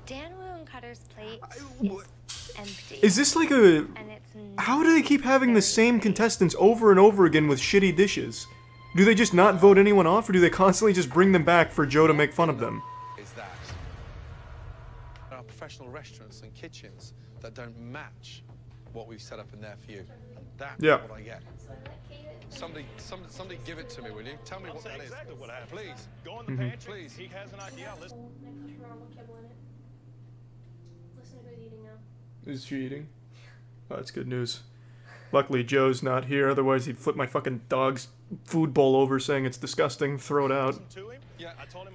Dan Cutter's plate is empty. Is this like a... And it's How do they keep having the same contestants over and over again with shitty dishes? Do they just not vote anyone off, or do they constantly just bring them back for Joe to make fun of them? Is that there are professional restaurants and kitchens that don't match what we've set up in there for you, and that's what I get. Somebody give it to me, will you? Tell me what that is. Exactly what happened. Please. Go in the pantry. Please. He has an idea. Listen. Listen to who's eating now. Is she eating? Oh, that's good news. Luckily, Joe's not here, otherwise he'd flip my fucking dog's food bowl over saying it's disgusting, throw it out,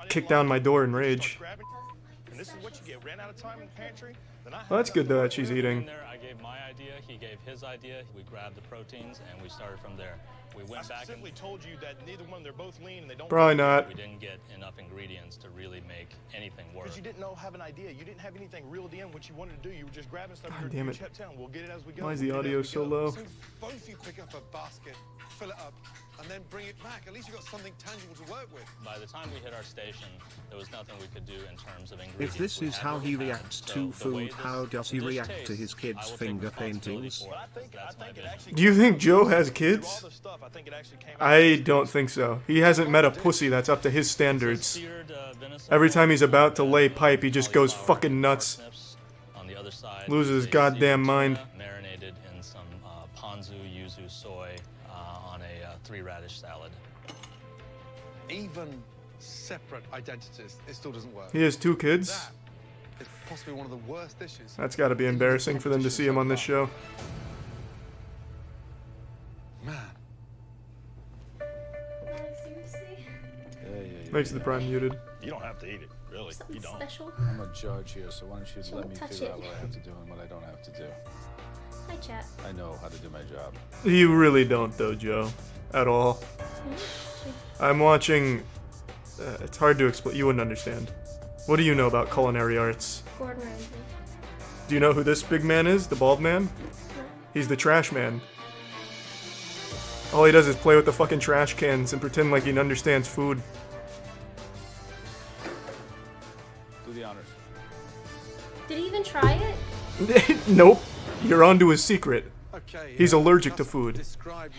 kick down my door in rage. Well, that's good though that she's eating. I gave my idea, he gave his idea, we grabbed the proteins, and we started from there. We went back and told you that neither one, they're both lean and they don't. Probably not. We didn't get enough ingredients to really make anything work. Because you didn't have an idea. You didn't have anything reeled in what you wanted to do. You were just grabbing stuff. God damn it. We'll get it as we go. Why is the audio so low? So both you pick up a basket, fill it up, and then bring it back. At least you've got something tangible to work with. By the time we hit our station, there was nothing we could do in terms of ingredients. If this is how he reacts to food, how does he react to his kids' finger paintings? Do you think Joe has kids? I don't think so. He hasn't met a pussy that's up to his standards. Every time he's about to lay pipe, he just goes fucking nuts. Loses his goddamn mind. Marinated in some ponzu, yuzu, soy on a 3-radish salad. Even separate identities, it still doesn't work. He has 2 kids? That is possibly one of the worst dishes. That's gotta be embarrassing for them to see him on this show. Man. Seriously? Makes the prime muted. You don't have to eat it, really. Something You don't. special? I'm a judge here, so why don't you She let won't me touch figure it. out what I have to do and what I don't have to do. Hi, chat. I know how to do my job. You really don't though, Joe. At all. I'm watching... it's hard to explain. You wouldn't understand. What do you know about culinary arts? Gordon Ramsay. Do you know who this big man is? The bald man? He's the trash man. All he does is play with the fucking trash cans and pretend like he understands food. Do the honors. Did he even try it? Nope. You're onto his secret. Okay, He's allergic to food.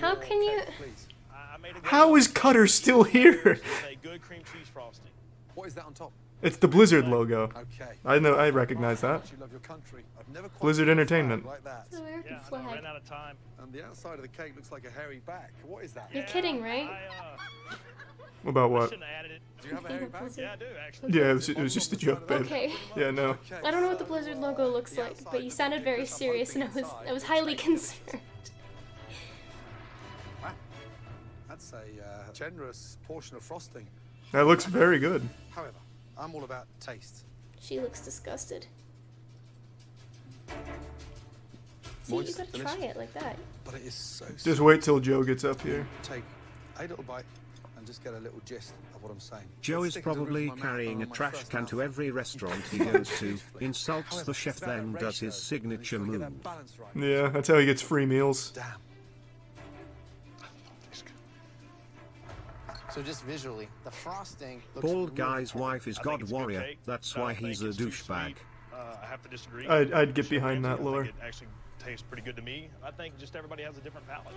How can you... How is Cutter still here? What is that on top? It's the Blizzard logo. Okay. I know. I recognize that. You love your country. I've never quite Blizzard seen a Entertainment. flag like that. It's an American I flag. ran out of time. And the outside of the cake looks like a hairy back. What is that? You're kidding, right? About what? Shouldn't have added it. Do you have a hairy back? Yeah, I do, actually. Yeah, it was just a joke, babe. Okay. Yeah, no. I don't know what the Blizzard logo looks like, but you sounded very serious, and I was highly concerned. Wow. That's a generous portion of frosting. That looks very good. However, I'm all about taste. She looks disgusted. See, Moist, you gotta delicious. try it like that. But it is so Just wait till Joe gets up here. Take a little bite and just get a little gist of what I'm saying. Joe Let's is stick it to the roof probably of my mouth carrying a and on my trash first can to mouthful. every restaurant he goes to, insults the chef, then does his signature You've got to move. get that balance right. Yeah, that's how he gets free meals. Damn. So just visually, the frosting looks Bald really guy's cool. wife is I think God it's a good Warrior, cake. that's I why think he's a it's too douchebag. sweet. I have to disagree. I'd get behind that I lore. think it actually tastes pretty good to me. I think just everybody has a different palate.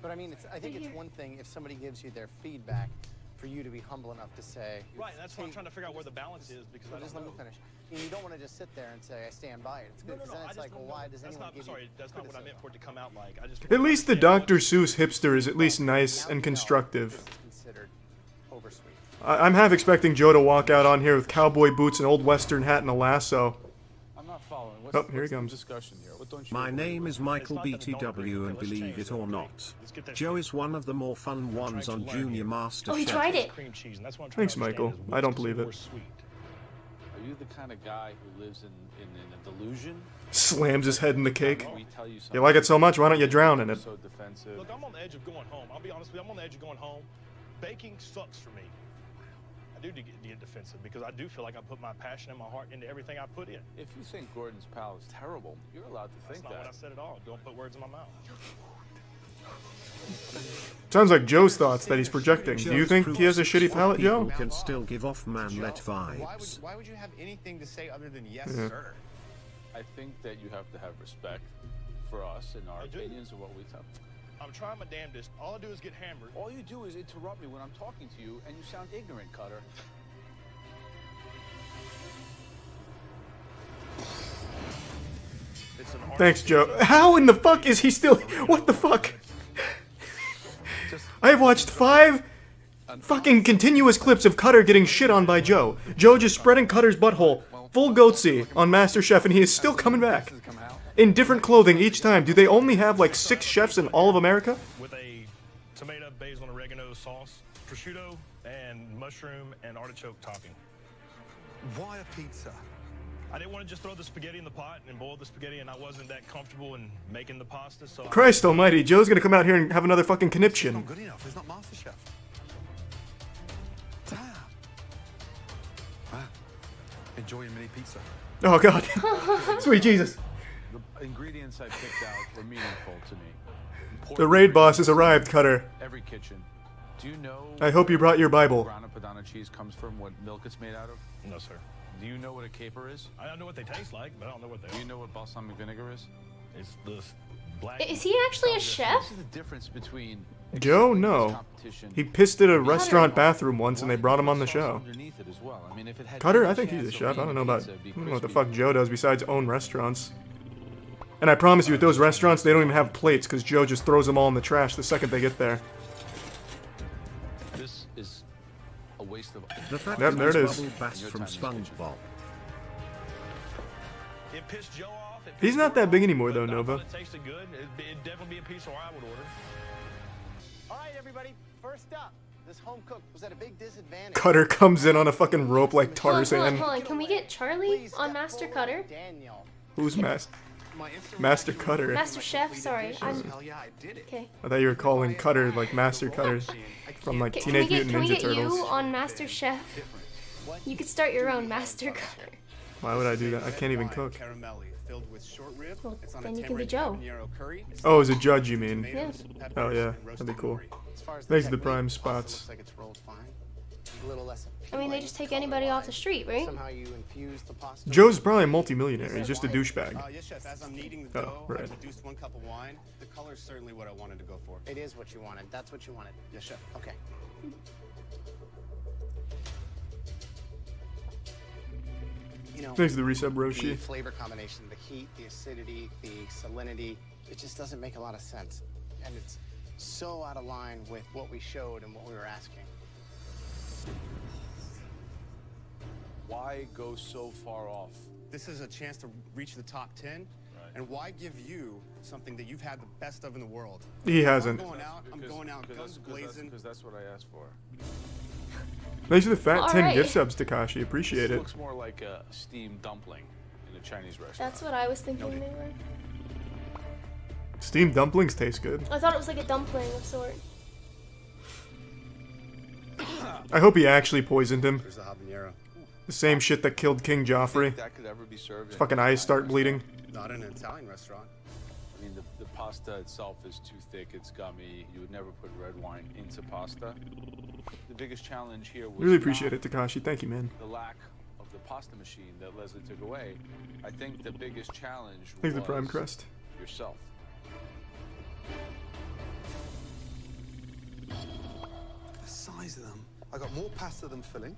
But I mean, I think it's one thing if somebody gives you their feedback for you to be humble enough to say. Right, that's what I'm trying to figure out where the balance is because I Just don't let me know. finish. You don't want to just sit there and say, I stand by it. It's good, because then it's like, well, why does anyone give you That's not what I meant for it to come out like. I just At least the Dr. Seuss hipster is at least nice and constructive. considered oversweet. I'm half expecting Joe to walk out on here with cowboy boots, an old western hat, and a lasso. I'm not following. Oh, here he comes. Discussion here. What don't you My agree name with? is Michael BTW, and believe it or not, Joe is one of the more fun ones on Junior Oh, he MasterChef. tried it. cream cheese, and that's what I'm trying Thanks, to understand Michael. is I don't which is believe it. more sweet. Are you the kind of guy who lives in a delusion? Slams his head in the cake. We tell you something. You like it so much, why don't you drown in it? So defensive. Look, I'm on the edge of going home. I'll be honest with you, I'm on the edge of going home. Baking sucks for me. I do get defensive because I do feel like I put my passion and my heart into everything I put in. If you think Gordon's pal is terrible, you're allowed to That's think not what I that. said at all. Don't put words in my mouth. Sounds like Joe's thoughts that he's projecting. Do you think he has a shitty palate, Joe? People can still give off manlet vibes. Why would you have anything to say other than yes, sir? I think that you have to have respect for us and our opinions of what we tell. I'm trying my damnedest. All I do is get hammered. All you do is interrupt me when I'm talking to you, and you sound ignorant, Cutter. Thanks, Joe. How in the fuck is he still... What the fuck? I've watched 5 fucking continuous clips of Cutter getting shit on by Joe. Joe just spreading Cutter's butthole full goatsy on MasterChef, and he is still coming back. In different clothing each time. Do they only have like 6 chefs in all of America? With a tomato, basil, and oregano sauce, prosciutto, and mushroom and artichoke topping. Why a pizza? I didn't want to just throw the spaghetti in the pot and boil the spaghetti, and I wasn't that comfortable in making the pasta, so... Christ almighty, Joe's gonna come out here and have another fucking conniption. It's not good enough, it's not MasterChef. Damn. Wow. Enjoy your mini pizza. Oh god. Sweet Jesus. The ingredients I picked out were meaningful to me. The raid boss has arrived, Cutter. Every kitchen. Do you know... I hope you brought your Bible. Grana Padano cheese comes from, what milk it's made out of? No, sir. Do you know what a caper is? I don't know what they taste like, but I don't know what they are. Do you know what balsamic vinegar is? It's this black... Is he actually a chef? This is the difference between... Joe? No. He pissed at a restaurant bathroom once and they brought him on the show. Cutter? I think he's a chef. I don't know what the fuck Joe does besides own restaurants. And I promise you, at those restaurants, they don't even have plates because Joe just throws them all in the trash the second they get there. This is a waste of... The fact Yep, there it is. From SpongeBob. It pissed Joe off. He's not that big anymore, though, Nova. It tasted good. It'd definitely be a pizza I would order. All right, everybody. First up, this home cook was at a big disadvantage. Cutter comes in on a fucking rope like Tarzan. Hold on. Can we get Charlie on Master Cutter? Who's Master Cutter? Master Chef, sorry. Okay. I thought you were calling Cutter like Master Cutter from like Teenage Mutant Ninja Turtles. Can we get you on Master Chef? You could start your own Master Cutter. Why would I do that? I can't even cook. Well, then you can be Joe. Oh, as a judge, you mean? Yeah. Oh yeah, that'd be cool. Thanks to the prime spots. I mean, they just take anybody off the street, right? Joe's probably a multi-millionaire. He's just a douchebag. Yes, chef. As I'm kneading the dough, right. I reduced 1 cup of wine. The color's certainly what I wanted to go for. It is what you wanted. That's what you wanted. Yes, chef. Okay. You know, Thanks to the resub, Roshi. The flavor combination, the heat, the acidity, the salinity, it just doesn't make a lot of sense. And it's so out of line with what we showed and what we were asking. Why go so far off? This is a chance to reach the top 10. Right. And why give you something that you've had the best of in the world? He hasn't. I'm going out guns blazing. Because that's what I asked for. Thanks for the fat 10 gift subs, Takashi. Appreciate this it. Looks more like a steamed dumpling in a Chinese restaurant. That's what I was thinking they were. Steamed dumplings taste good. I thought it was like a dumpling of sort. I hope he actually poisoned him. There's the habanero. The same shit that killed King Joffrey. That could ever be served. His fucking eyes start bleeding. Not in an Italian restaurant. I mean, the pasta itself is too thick. It's gummy. You would never put red wine into pasta. The biggest challenge here was Really appreciate it, Takashi. Thank you, man. the lack of the pasta machine that Leslie took away. I think the biggest challenge Thanks was the Prime Crest. yourself. The size of them. I got more pasta than filling.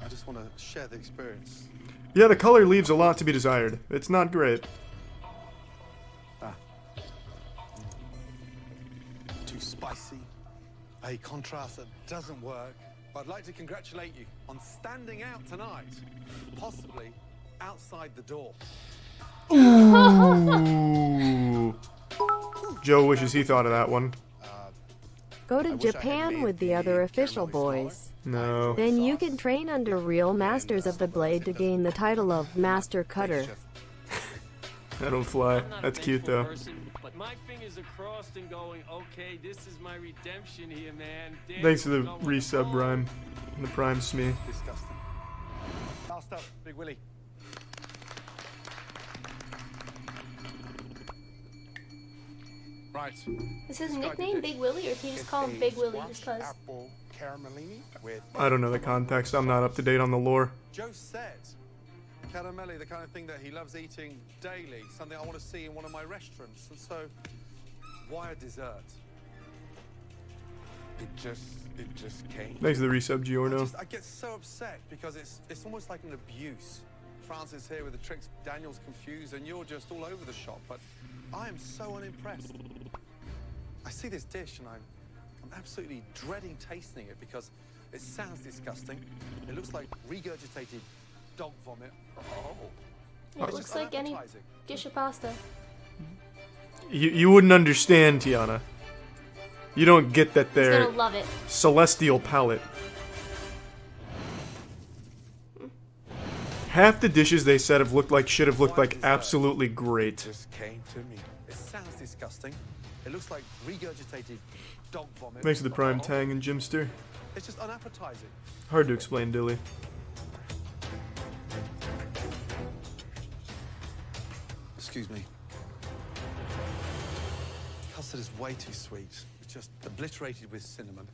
I just want to share the experience. Yeah, the color leaves a lot to be desired. It's not great. Too spicy. A contrast that doesn't work. But I'd like to congratulate you on standing out tonight. Possibly outside the door. Ooh. Joe wishes he thought of that one. Go to Japan with the other official boys. No. Then you can train under real masters of the blade to gain the title of Master Cutter. I don't fly. That's cute though. But my fingers are crossed and going, okay, this is my redemption here, man. Thanks for the resub, Rhyme. And the Prime Smee. Disgusting. Last up, Big Willie. Right. Is his nickname Big Willie, or can you just call him Big Willie just cause? Apple caramelini with I don't know the context. I'm not up to date on the lore. Joe said caramelli, the kind of thing that he loves eating daily, something I want to see in one of my restaurants. And so, why a dessert? It just came. Thanks to the resub, Giorno. I get so upset because it's almost like an abuse. Francis here with the tricks, Daniel's confused, and you're just all over the shop. But I am so unimpressed. I see this dish and I'm absolutely dreading tasting it because it sounds disgusting. It looks like regurgitated dog vomit. Oh. It looks like any dish of pasta. You wouldn't understand, Tiana. You don't get that He's they're gonna love it. celestial palate. Half the dishes they said have looked like should have looked like absolutely great. Just came to me. It sounds disgusting. It looks like regurgitated dog vomit. Thanks to the prime tang and Jimster. It's just unappetizing. Hard to explain, Dilly. Excuse me. Custard is way too sweet. It's just obliterated with cinnamon.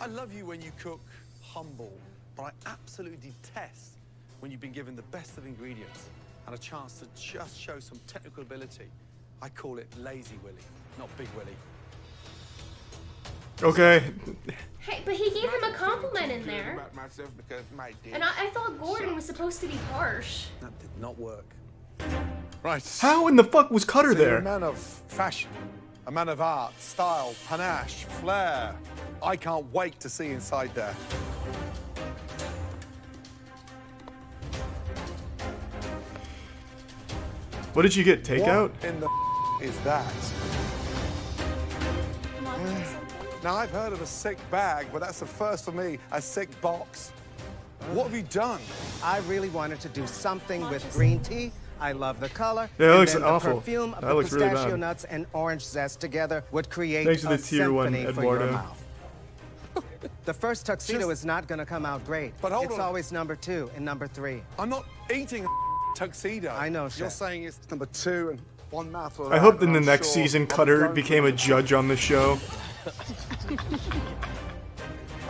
I love you when you cook humble, but I absolutely detest when you've been given the best of ingredients and a chance to just show some technical ability. I call it lazy Willy, not Big Willy. Okay. Hey, but he gave him a compliment in there. And I thought Gordon was supposed to be harsh. That did not work. Right. How in the fuck was Cutter So you're there? a man of fashion, a man of art, style, panache, flair. I can't wait to see inside there. What did you get? Takeout? What in the is that? Now, I've heard of a sick bag, but that's the first for me, a sick box. What have you done? I really wanted to do something with green tea. I love the color. Yeah, that and looks then awful. The perfume of That the looks really pistachio bad. nuts and orange zest together would create Thanks to the a tier 1, symphony for your Eduardo. mouth. The first tuxedo is not going to come out great. But hold it's on. always number 2 and number 3. I'm not eating a tuxedo. I know, You're Chef. saying it's number 2 and one mouthful. I hope in the next season Cutter became a judge on the show.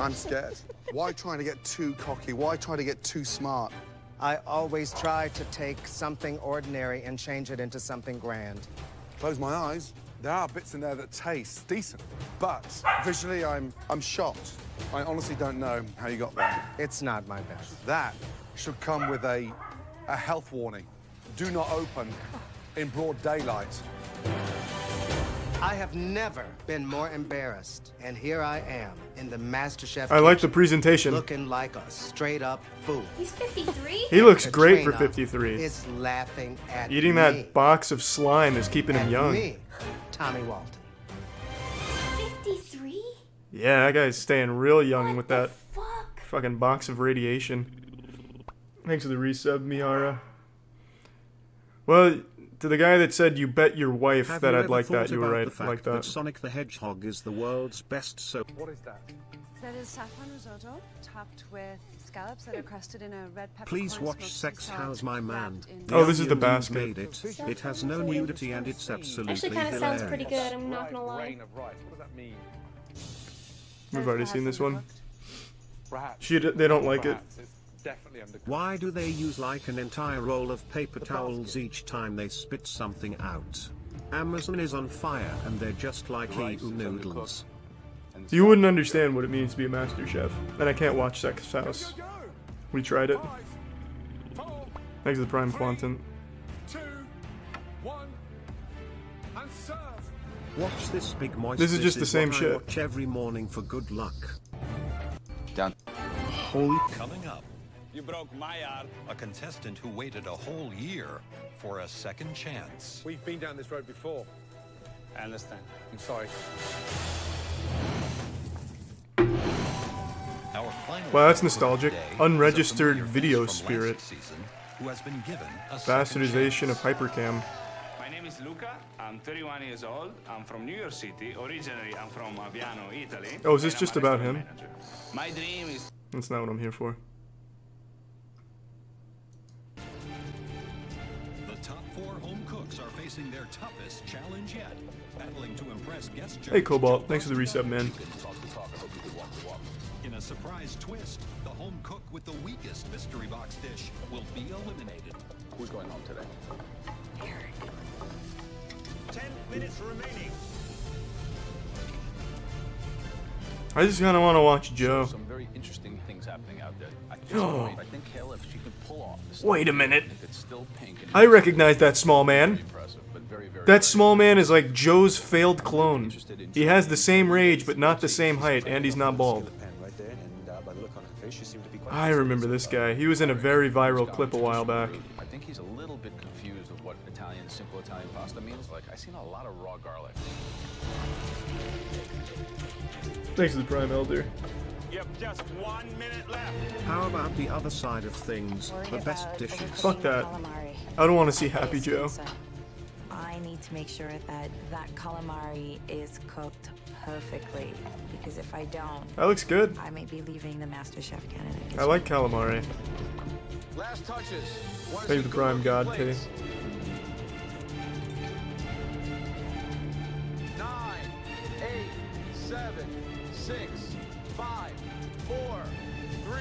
I'm scared. Why trying to get too cocky? Why try to get too smart? I always try to take something ordinary and change it into something grand. Close my eyes. There are bits in there that taste decent, but visually I'm shocked. I honestly don't know how you got that. It's not my best. That should come with a health warning. Do not open in broad daylight. I have never been more embarrassed, and here I am in the MasterChef I like the kitchen, presentation. looking like a straight-up fool. He's 53? He looks The great for trainer 53. is laughing at Eating me. that box of slime is keeping him At young. me, Tommy Walton. 53? Yeah, that guy's staying real young What with the that fuck? fucking box of radiation. Thanks for the resub, Miara. Well, to the guy that said you bet your wife Have that you I'd ever like thought that, you were about right, the fact like that that. Sonic the Hedgehog is the world's best soap. What is that? That is saffron risotto topped with scallops that are crusted in a red pepper. Please watch Sex How's My Man. Oh, this is the Onion basket. Made it. It has no nudity and it's absolutely Actually, kind of sounds pretty hilarious. good, I'm not gonna lie. Rain of rice. What does that mean? We've already seen this one. Perhaps. They don't like it. Perhaps. It's definitely undercooked. Why do they use like an entire roll of paper towels each time they spit something out? Amazon is on fire and they're just like EU noodles. You wouldn't understand what it means to be a master chef, and I can't watch Sex House. We tried it. Thanks to the Prime Quantum. 2, 1, and serve. Watch this big moist. This is just the same what shit. I watch every morning for good luck. Down. Holy. Coming up, you broke my heart. A contestant who waited a whole year for a second chance. We've been down this road before. I understand. I'm sorry. Our final Wow, that's contestant nostalgic. today is a Unregistered familiar video face from spirit. last season who has been given a second Bastardization of chance. Hypercam. My name is Luca. I'm 31 years old. I'm from New York City. Originally, I'm from Aviano, Italy. Oh, is this and I'm just a about restaurant him? manager. My dream is That's not what I'm here for. The top 4 home cooks are facing their toughest challenge yet, battling to impress guest judges. Hey Cobalt, thanks for the reset, man. In a surprise twist, the home cook with the weakest mystery box dish will be eliminated. Who's going home today? 10 minutes remaining. I just kind of want to watch Joe. Some very interesting things happening out there. I think Kayla, if she can pull off the Wait a minute. if it's still pink and I recognize that small man. but very, That small man is like Joe's failed clone. He has the same rage, but not the same height, and he's not bald. I remember this guy. He was in a very viral clip a while back. I think he's a little bit confused with what Italian, simple Italian pasta means. Like, I've seen a lot of raw garlic. Thanks to the Prime Elder. You have just 1 minute left. How about the other side of things, the best dishes? Fuck that. I don't want to see Happy Joe. I need to make sure that that calamari is cooked perfectly, because if I don't, That looks good. I may be leaving the MasterChef candidate. I like calamari. Last touches. Thanks to the Prime God, too. 9, 8, 7, 6, 5, 4, 3,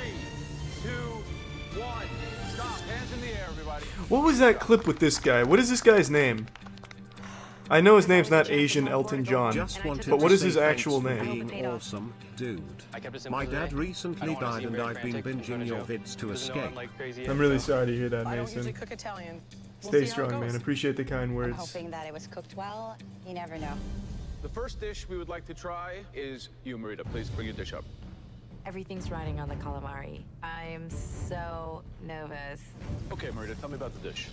2, 1. Stop. Hands in the air, everybody. What was that clip with this guy? What is this guy's name? I know his name's not Asian Elton John, but what is his actual name? Being awesome, dude. My dad recently died and I've been binging your vids to escape. I'm really sorry to hear that, Mason. usually cook Italian. Stay strong, man. Appreciate the kind I'm words. hoping that it was cooked well. You never know. The first dish we would like to try is you, Marita. Please bring your dish up. Everything's riding on the calamari. I'm so nervous. Okay, Marita, tell me about the dish.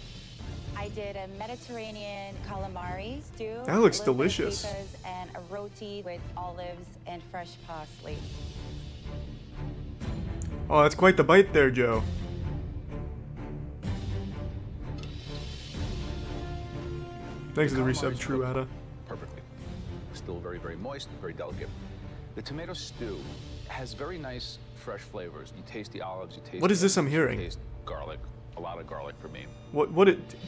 I did a Mediterranean calamari stew. That looks a little bit of delicious. capers, and a roti with olives and fresh parsley. Oh, that's quite the bite there, Joe. Thanks for the resub, Truada. Perfectly. Still very, very moist, very delicate. The tomato stew has very nice, fresh flavors. You taste the olives, you taste... What is this I'm hearing? You taste garlic. A lot of garlic for me.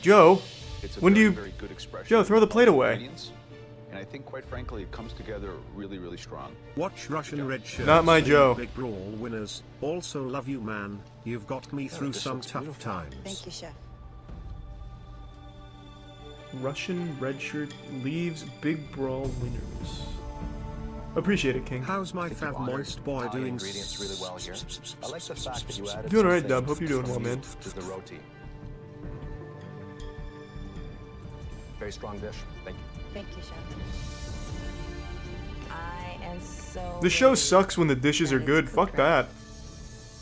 Joe? It's a When do very, you... very good expression Joe, throw the plate of away. ingredients, and I think, quite frankly, it comes together really, really strong. Watch Russian Red Shirts. Not my saying Joe. Big Brawl winners. Also love you, man. You've got me through some tough times. Thank you, Chef. Russian red shirt leaves Big Brawl winners. Appreciate it, King. How's my fat moist boy doing? Ingredients really well here. I like the fact that you added Doing some alright, Dub. things Hope you're doing well, man. to the roti. Very strong dish. Thank you. Thank you, Chef. I am so... The show sucks when the dishes are good. Fuck that.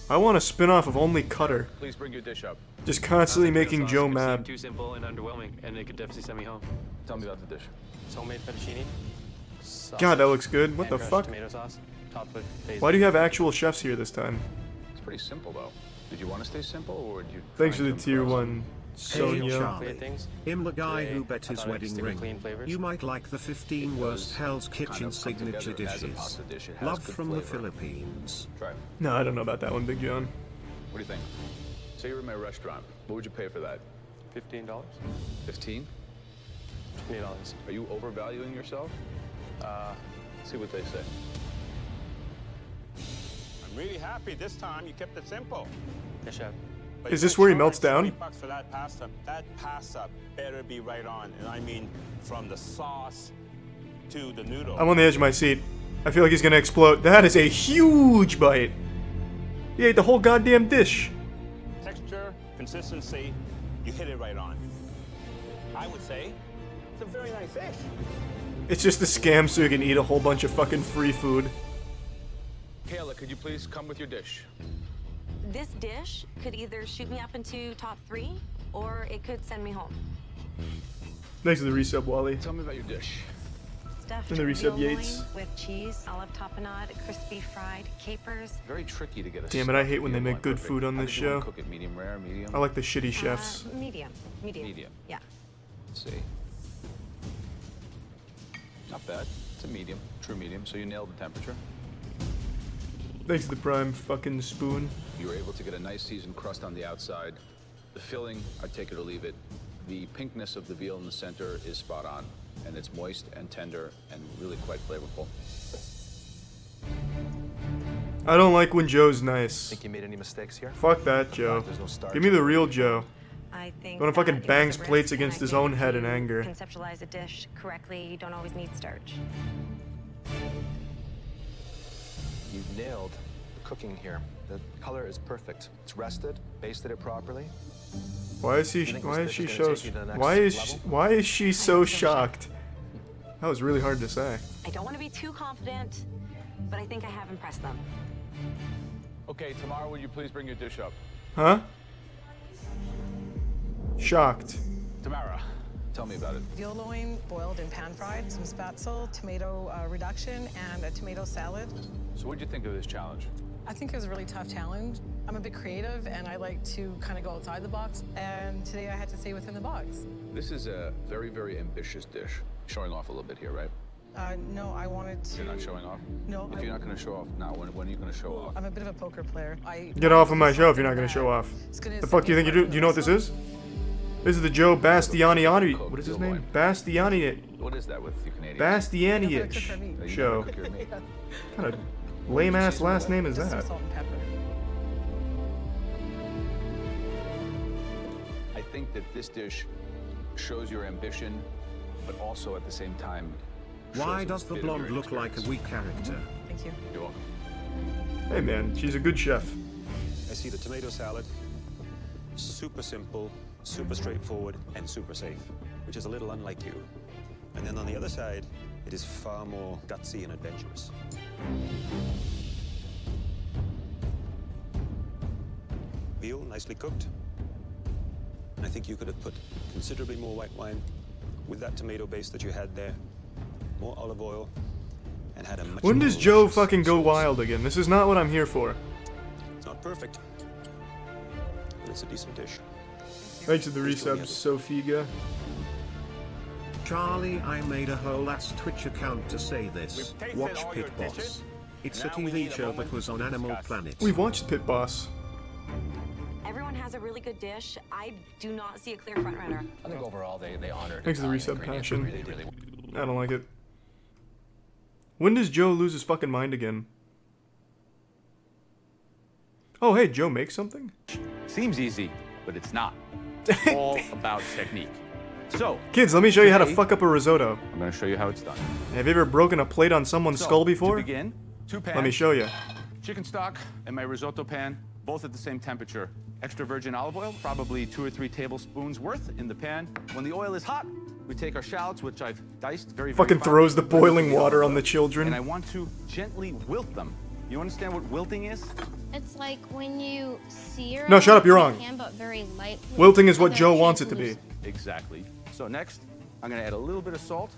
I want a spin-off of only Cutter. Please bring your dish up. Just constantly making Joe mad. Too simple and underwhelming, and it could definitely send me home. Tell me about the dish. It's homemade fettuccine. God, that looks good. What the Hand-crushed fuck? Tomato sauce, topped with basil. Why do you have actual chefs here this time? It's pretty simple, though. Did you want to stay simple, or did you... Thanks for the tier 1, Sonia. Charlie. Him the guy who bet his wedding ring. You might like the 15 worst Hell's Kitchen signature dishes. Love from the Philippines. Try it. No, I don't know about that one, Big John. What do you think? Say you're in my restaurant. What would you pay for that? $15. 15? $20. Are you overvaluing yourself? See what they say. I'm really happy this time you kept it simple. Yes, Chef. But Is you this where he melts charge down? $20 for that pasta. That pasta better be right on. And I mean, from the sauce to the noodle. I'm on the edge of my seat. I feel like he's gonna explode. That is a huge bite. He ate the whole goddamn dish. Texture, consistency, you hit it right on. I would say it's a very nice fish. It's just a scam so you can eat a whole bunch of fucking free food. Kayla, could you please come with your dish? This dish could either shoot me up into top 3, or it could send me home. Thanks for the resub, Wally. Tell me about your dish. Stuffed And the resub, veal Yates. loin with cheese, olive tapenade, crispy fried capers. Very tricky to get a... Damn it, I hate when they veal make loin good perfect. food on How this did you want show. to cook it? Medium rare, medium? I like the shitty chefs. Medium. Medium. Yeah. Let's see. Not bad. It's a medium. True medium. So you nailed the temperature. Thanks to the prime fucking spoon. You were able to get a nice seasoned crust on the outside. The filling, I take it or leave it. The pinkness of the veal in the center is spot on, and it's moist and tender and really quite flavorful. I don't like when Joe's nice. Think you made any mistakes here? Fuck that, Joe. Give me the real Joe. I think When fucking that it bangs was a plates risk, and against I his think own if head in you anger. Conceptualize a dish correctly, you don't always need starch. You nailed the cooking here. The color is perfect. It's rested, basted it properly. Why is she so shocked? That was really hard to say. I don't want to be too confident, but I think I have impressed them. Okay, tomorrow will you please bring your dish up? Huh? Shocked. Tamara, tell me about it. Veal loin boiled and pan fried, some spätzle, tomato reduction, and a tomato salad. So what did you think of this challenge? I think it was a really tough challenge. I'm a bit creative and I like to kind of go outside the box, and today I had to stay within the box. This is a very, very ambitious dish. Showing off a little bit here, right? No, I wanted to... You're not showing off? No. If you're not going to show off now, when are you going to show off? I'm a bit of a poker player. Get off of my show if you're not going to show off. The fuck do you think you do? Do you know what this is? This is the Joe Bastiani. What is his name? Bastiani. What is that with you Canadians? Bastiani show. What kind of lame ass last name is that? I think that this dish shows your ambition, but also at the same time. Why does the blonde look like a weak character? Thank you. You're welcome. Hey man, she's a good chef. I see the tomato salad, super simple, super straightforward, and super safe, which is a little unlike you. And then on the other side, it is far more gutsy and adventurous. Veal, nicely cooked. And I think you could have put considerably more white wine with that tomato base that you had there, more olive oil, and had a much When does Joe fucking go wild again? This is not what I'm here for. It's not perfect, but it's a decent dish. Thanks for the resubs, Sofiga. Charlie, I made a whole ass Twitch account to say this. Watch Pit Boss. It's a TV show that was on Animal Planet. We've watched Pit Boss. Everyone has a really good dish. I do not see a clear front runner. I think overall they honored. Thanks for the resub, ingredients Passion. really I don't like it. When does Joe lose his fucking mind again? Oh, hey, Joe makes something? Seems easy, but it's not. It's all about technique. So, kids, let me show you how to fuck up a risotto. I'm going to show you how it's done. Have you ever broken a plate on someone's skull before? To begin, 2 pans. Let me show you. Chicken stock and my risotto pan, both at the same temperature. Extra virgin olive oil, probably 2 or 3 tablespoons worth in the pan. When the oil is hot, we take our shallots, which I've diced very Fucking finely, throws the boiling water on the children. And I want to gently wilt them. You understand what wilting is? It's like when you sear. No, shut up, you're wrong. Pan, but very lightly. Wilting is what Joe wants it to be. Exactly. So next, I'm gonna add a little bit of salt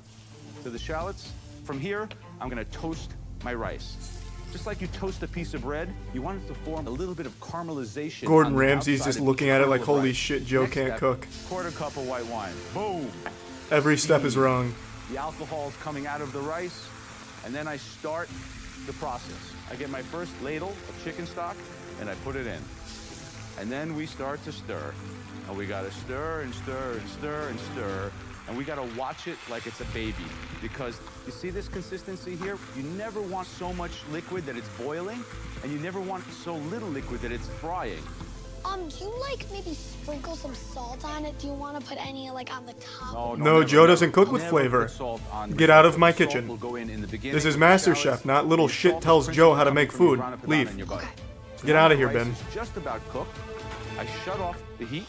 to the shallots. From here, I'm gonna toast my rice. Just like you toast a piece of bread, you want it to form a little bit of caramelization. Gordon on the Ramsay's outside just of looking each at it kernel like, of holy rice. shit, Joe Next can't step, cook. Quarter cup of white wine. Boom. Every step is wrong. The alcohol's coming out of the rice, and then I start the process. I get my first ladle of chicken stock, and I put it in. And then we start to stir. And we gotta stir and stir and stir and stir. And we gotta watch it like it's a baby. Because you see this consistency here? You never want so much liquid that it's boiling, and you never want so little liquid that it's frying. Do you like maybe sprinkle some salt on it? Do you want to put any like on the top? No, Joe doesn't cook with flavor. Get out of my kitchen. This is MasterChef, not little shit tells Joe how to make food. Leave. Get out of here, Ben. Just about cooked. I shut off the heat.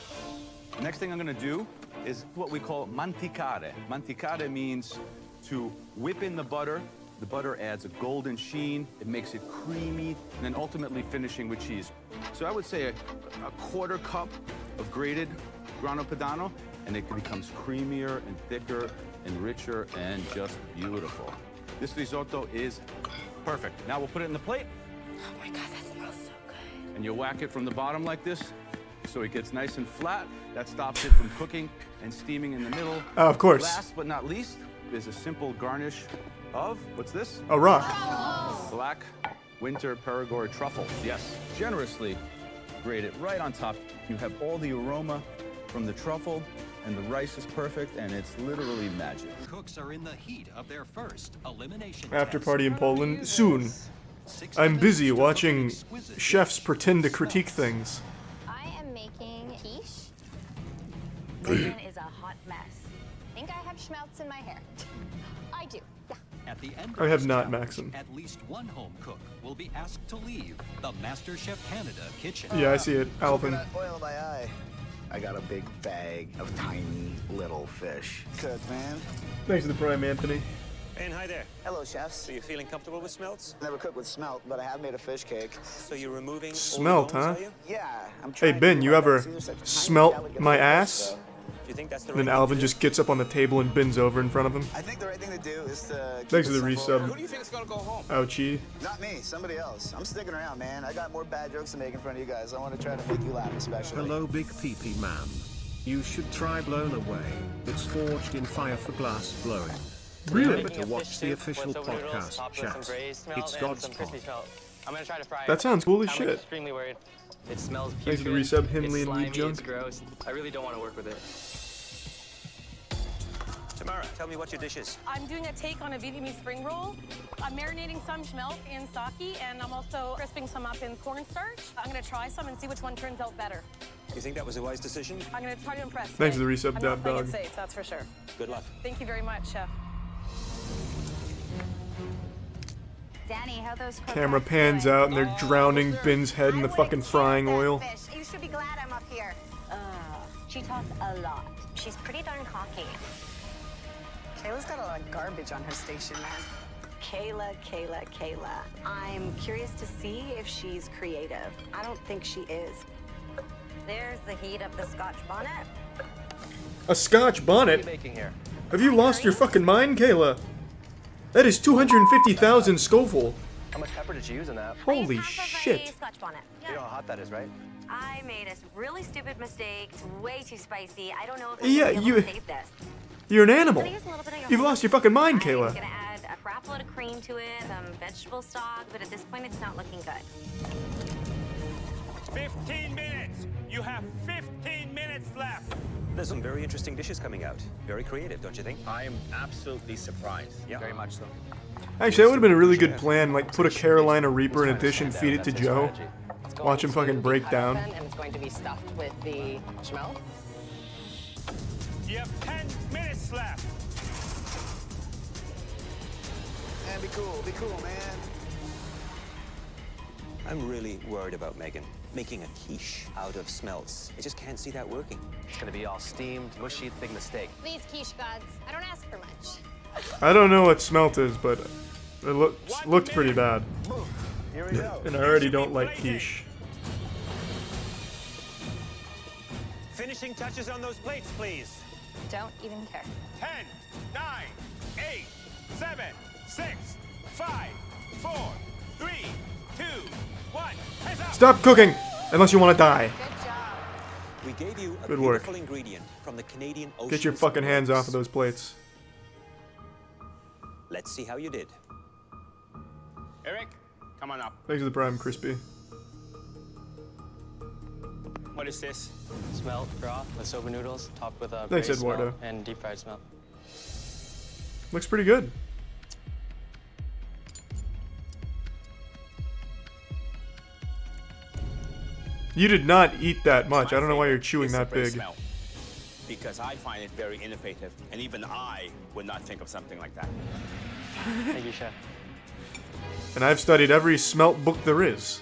The next thing I'm gonna do is what we call manticare. Manticare means to whip in the butter. The butter adds a golden sheen, it makes it creamy, and then ultimately finishing with cheese. So I would say a quarter cup of grated grano padano, and it becomes creamier and thicker and richer and just beautiful. This risotto is perfect. Now we'll put it in the plate. Oh my God, that smells so good. And you whack it from the bottom like this, so it gets nice and flat. That stops it from cooking and steaming in the middle. Of course. Last but not least is a simple garnish of, what's this? A rock. Black winter Perigord truffles. Yes, generously grate it right on top. You have all the aroma from the truffle, and the rice is perfect, and it's literally magic. Cooks are in the heat of their first elimination After test. party in Poland soon. I'm busy watching chefs pretend to critique things. I am making quiche. Megan is a hot mess. I think I have schmelz in my hair. I do. Yeah. At the end I of have this not, challenge, Maxim. At least one home cook will be asked to leave the MasterChef Canada kitchen. Yeah, I see it, Alvin. Oil in my eye. I got a big bag of tiny little fish. Cook, man. Thanks to the Prime, Anthony. And hi there. Hello, chefs. So you feeling comfortable with smelts? Never cooked with smelt, but I have made a fish cake. So you're removing Smelt, all the huh? bones, are you? Yeah, I'm Hey, trying Ben, to you do ever that. See, there's such a tiny smelt delicate my fish, ass? so- Do you think that's the Then right Alvin thing to just gets up on the table and bends over in front of him. I think the right thing to do is to keep Thanks it for the simple. resub. Who do you think's gonna go home? Ouchie. Not me, somebody else. I'm sticking around, man. I got more bad jokes to make in front of you guys. I want to try to make you laugh, especially. Hello, Big Pee Man. You should try Blown Away. It's forged in fire for glass blowing. Really? Remember to watch the official podcast, chat. It's God's part. I'm gonna try to fry it. That sounds cool as I'm shit. extremely worried. It smells Thanks for the putrid, resub, Himley it's and slimy, Weed Junk. It's gross. I really don't want to work with it. Tamara, tell me what your dish is. I'm doing a take on a Vietnamese spring roll. I'm marinating some schmelz in sake, and I'm also crisping some up in cornstarch. I'm gonna try some and see which one turns out better. You think that was a wise decision? I'm gonna try to impress. Thanks for the resub, I'm Dab not playing Dog. it safe, that's for sure. Good luck. Thank you very much, Chef. Danny, how those Camera pans out and they're drowning Ben's head in the fucking frying oil. You should be glad I'm up here. She talks a lot. She's pretty darn cocky. Kayla's got a lot of garbage on her station, man. Kayla. I'm curious to see if she's creative. I don't think she is. There's the heat of the Scotch bonnet. A Scotch bonnet? What are you making here? Have you lost your fucking mind, Kayla? That is 250,000 Scoville. How much pepper did you use in that? Holy shit. Scotch bonnet. You know how hot that is, right? I made a really stupid mistake. It's way too spicy. I don't know if Yeah, I'm gonna be able to save this. You're an animal. Can I use a little bit of your You've lost your fucking mind, I'm Kayla. gonna add a crap load of cream to it, some vegetable stock, but at this point it's not looking good. 15 minutes! You have 15 minutes left! There's some very interesting dishes coming out. Very creative, don't you think? I am absolutely surprised. Yeah. Very much so. Actually, that would have been a really good plan. Like, put a Carolina Reaper in a dish and feed it to Joe. Watch him fucking break down. And it's going to be stuffed with the schmelz. You have 10 minutes left! Man, be cool, man. I'm really worried about Megan making a quiche out of smelts. I just can't see that working. It's gonna be all steamed, mushy, big mistake. Please, quiche gods. I don't ask for much. I don't know what smelt is, but it looked pretty bad. Here we go. And I already don't like quiche. Finishing touches on those plates, please. Don't even care. 10, 9, 8, 7, 6, 5, 4, 3, 2, 1. Hands up! Stop cooking! Unless you want to die. We gave you a Good work. beautiful ingredient from the Canadian Ocean. Get your fucking hands off of those plates. Let's see how you did. Eric, come on up. Thanks for the Prime, Crispy. What is this? Smelt broth with soba noodles, topped with a Thanks, braised Eduardo. smelt and deep fried smelt. Looks pretty good. You did not eat that much. I don't know why you're chewing that big. Because I find it very innovative, and even I would not think of something like that. Thank you, Chef. And I've studied every smelt book there is.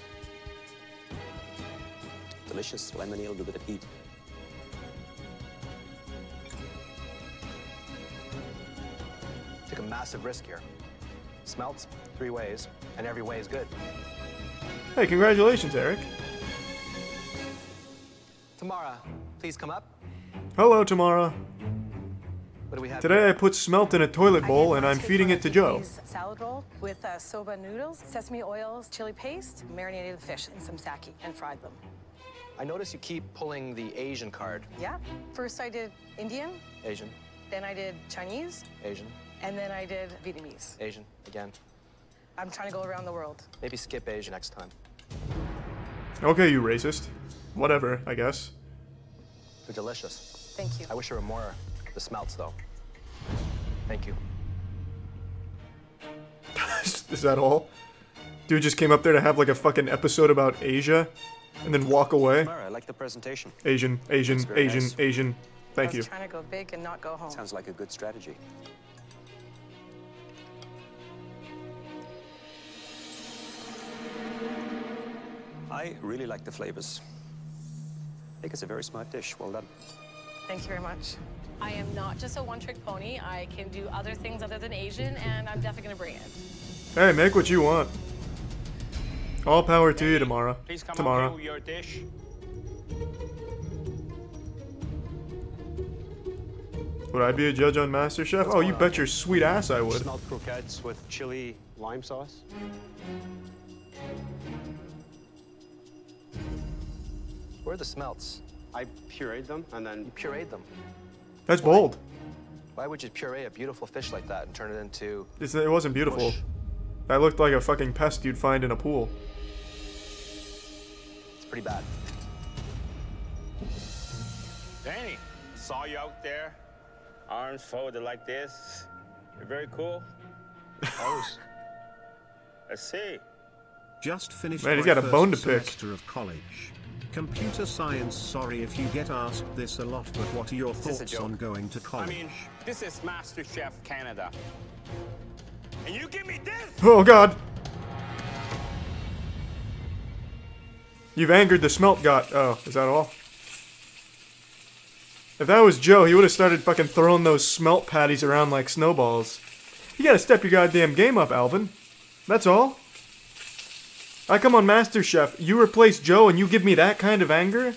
Delicious lemony, a little bit of heat. Took a massive risk here. Smelts 3 ways, and every way is good. Hey, congratulations, Eric. Tamara, please come up. Hello, Tamara. What do we have? Today I put smelt in a toilet bowl and I'm feeding it to Joe. Salad roll with soba noodles, sesame oils, chili paste, marinated the fish in some sake and fried them. I notice you keep pulling the Asian card. Yeah. First I did Indian, Asian, then I did Chinese, Asian, and then I did Vietnamese. Asian, again. I'm trying to go around the world. Maybe skip Asian next time. Okay, you racist. Whatever, I guess. They're delicious. Thank you. I wish there were more the smelts, though. Thank you. Is that all? Dude just came up there to have like a fucking episode about Asia and then walk away. Mara, I like the presentation. Asian. Thank you. I was trying to go big and not go home. Sounds like a good strategy. I really like the flavors. I think it's a very smart dish. Well done. Thank you very much. I am not just a one-trick pony. I can do other things other than Asian, and I'm definitely gonna bring it. Hey, make what you want. All power to you, Tamara. Please come Tamara. up here with your dish. Would I be a judge on MasterChef? Oh, you bet your sweet ass I would. Smelled croquettes with chili lime sauce. Where are the smelts? I pureed them and then... You pureed them? That's bold. Why would you puree a beautiful fish like that and turn it into... It wasn't beautiful. mush? That looked like a fucking pest you'd find in a pool. It's pretty bad. Danny, saw you out there. Arms folded like this. You're very cool. Always. I see. Just finished Man, he's my got a first bone to pick. semester of college. Computer science. Sorry if you get asked this a lot, but what are your Is this a thoughts joke? on going to college? I mean, this is MasterChef Canada. And you give me this? Oh god. You've angered the smelt god. Oh, is that all? If that was Joe, he would have started fucking throwing those smelt patties around like snowballs. You gotta step your goddamn game up, Alvin. That's all. I come on MasterChef, you replace Joe and you give me that kind of anger?